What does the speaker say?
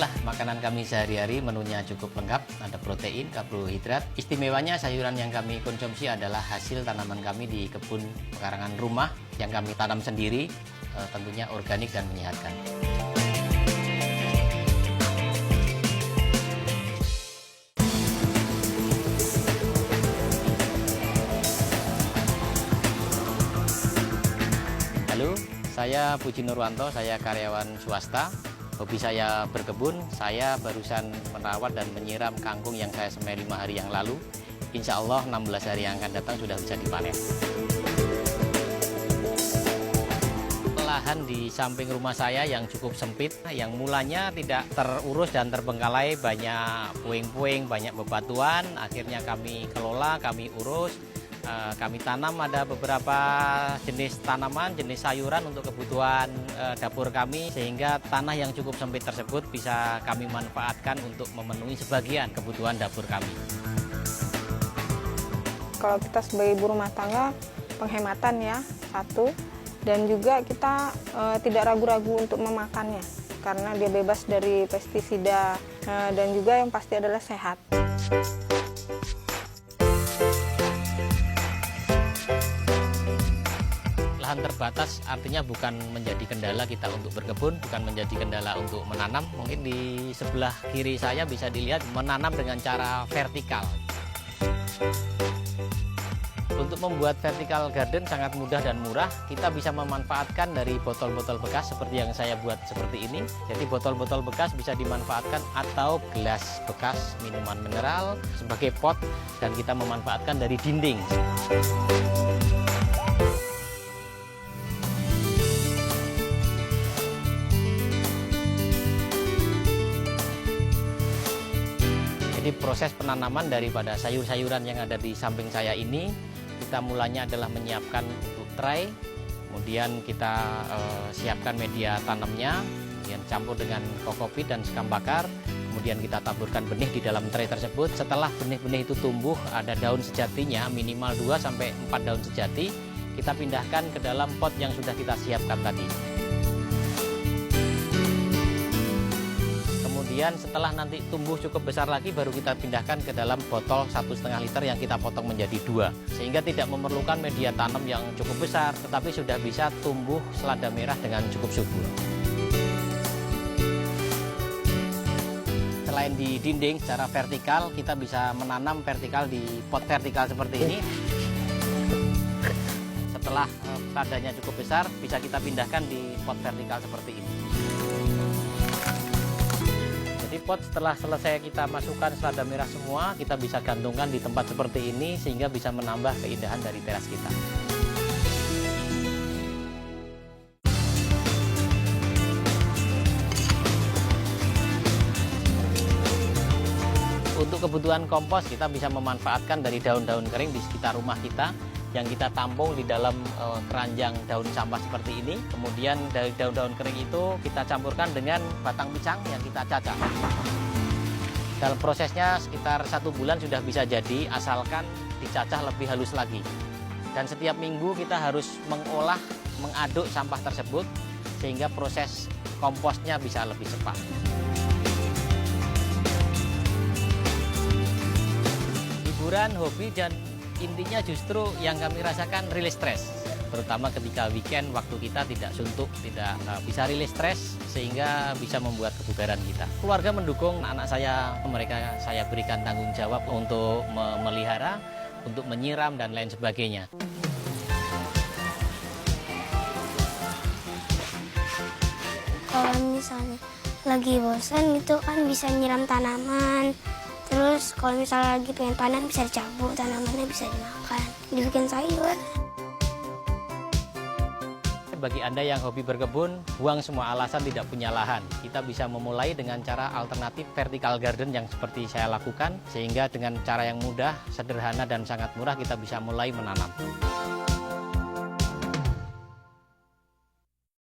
inilah makanan kami sehari-hari, menunya cukup lengkap, ada protein, karbohidrat. Istimewanya sayuran yang kami konsumsi adalah hasil tanaman kami di kebun pekarangan rumah yang kami tanam sendiri, tentunya organik dan menyehatkan. Halo, saya Puji Nurwanto, saya karyawan swasta. Hobi saya berkebun, saya barusan merawat dan menyiram kangkung yang saya semai 5 hari yang lalu. Insya Allah 16 hari yang akan datang sudah bisa dipanen. Lahan di samping rumah saya yang cukup sempit, yang mulanya tidak terurus dan terbengkalai, banyak puing-puing, banyak bebatuan. Akhirnya kami kelola, kami urus. Kami tanam ada beberapa jenis tanaman, jenis sayuran untuk kebutuhan dapur kami, sehingga tanah yang cukup sempit tersebut bisa kami manfaatkan untuk memenuhi sebagian kebutuhan dapur kami. Kalau kita sebagai ibu rumah tangga, penghematan ya, satu, dan juga kita tidak ragu-ragu untuk memakannya, karena dia bebas dari pestisida dan juga yang pasti adalah sehat. Lahan terbatas artinya bukan menjadi kendala kita untuk berkebun, bukan menjadi kendala untuk menanam. Mungkin di sebelah kiri saya bisa dilihat menanam dengan cara vertikal. Untuk membuat vertical garden sangat mudah dan murah. Kita bisa memanfaatkan dari botol-botol bekas seperti yang saya buat seperti ini. Jadi botol-botol bekas bisa dimanfaatkan atau gelas bekas minuman mineral sebagai pot, dan kita memanfaatkan dari dinding. Jadi proses penanaman daripada sayur-sayuran yang ada di samping saya ini, kita mulanya adalah menyiapkan untuk tray, kemudian kita siapkan media tanamnya, kemudian campur dengan kokopit dan sekam bakar, kemudian kita taburkan benih di dalam tray tersebut. Setelah benih-benih itu tumbuh, ada daun sejatinya, minimal 2-4 daun sejati, kita pindahkan ke dalam pot yang sudah kita siapkan tadi. Kemudian setelah nanti tumbuh cukup besar lagi, baru kita pindahkan ke dalam botol 1,5 liter yang kita potong menjadi 2, sehingga tidak memerlukan media tanam yang cukup besar, tetapi sudah bisa tumbuh selada merah dengan cukup subur. Selain di dinding secara vertikal, kita bisa menanam vertikal di pot vertikal seperti ini. Setelah seladanya cukup besar, bisa kita pindahkan di pot vertikal seperti ini. Jadi pot setelah selesai kita masukkan selada merah semua, kita bisa gantungkan di tempat seperti ini sehingga bisa menambah keindahan dari teras kita. Untuk kebutuhan kompos, kita bisa memanfaatkan dari daun-daun kering di sekitar rumah kita yang kita tampung di dalam keranjang daun sampah seperti ini. Kemudian dari daun-daun kering itu kita campurkan dengan batang pisang yang kita cacah. Dalam prosesnya sekitar 1 bulan sudah bisa jadi, asalkan dicacah lebih halus lagi. Dan setiap minggu kita harus mengolah, mengaduk sampah tersebut sehingga proses komposnya bisa lebih cepat. Hiburan, hobi, dan intinya justru yang kami rasakan rilis stres, terutama ketika weekend waktu kita tidak suntuk, tidak bisa rilis stres sehingga bisa membuat kebugaran kita. Keluarga mendukung anak saya, mereka saya berikan tanggung jawab untuk memelihara, untuk menyiram dan lain sebagainya. Kalau misalnya lagi bosan itu kan bisa nyiram tanaman. Terus kalau misalnya lagi pengen panen bisa dicabut, tanamannya bisa dimakan, dibikin sayur. Bagi Anda yang hobi berkebun, buang semua alasan tidak punya lahan. Kita bisa memulai dengan cara alternatif vertical garden yang seperti saya lakukan, sehingga dengan cara yang mudah, sederhana, dan sangat murah kita bisa mulai menanam.